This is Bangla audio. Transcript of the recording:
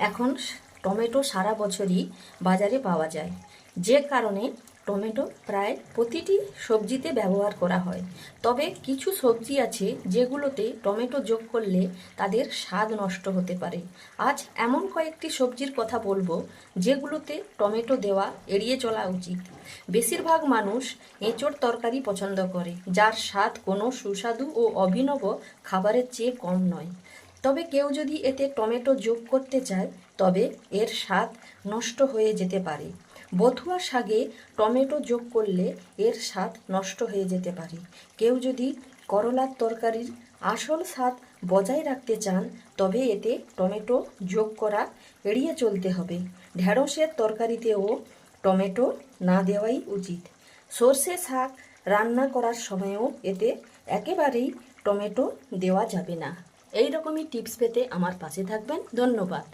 এখন টমেটো সারা বছরই বাজারে পাওয়া যায়, যে কারণে টমেটো প্রায় প্রতিটি সবজিতে ব্যবহার করা হয়। তবে কিছু সবজি আছে যেগুলোতে টমেটো যোগ করলে তাদের স্বাদ নষ্ট হতে পারে। আজ এমন কয়েকটি সবজির কথা বলবো যেগুলোতে টমেটো দেওয়া এড়িয়ে চলা উচিত। বেশিরভাগ মানুষ এঁচোড় তরকারি পছন্দ করে, যার স্বাদ কোনো সুস্বাদু ও অভিনব খাবারের চেয়ে কম নয়। তবে কেউ যদি এতে টমেটো যোগ করতে চায় তবে এর স্বাদ নষ্ট হয়ে যেতে পারে। বথুয়া শাকে টমেটো যোগ করলে এর স্বাদ নষ্ট হয়ে যেতে পারে। কেউ যদি করলার তরকারির আসল স্বাদ বজায় রাখতে চান তবে এতে টমেটো যোগ করা এড়িয়ে চলতে হবে। ঢেঁড়সের তরকারিতেও টমেটো না দেওয়াই উচিত। সর্ষে শাক রান্না করার সময়ও এতে একেবারেই টমেটো দেওয়া যাবে না। এই রকমই টিপস পেতে আমার পাশে থাকবেন। ধন্যবাদ।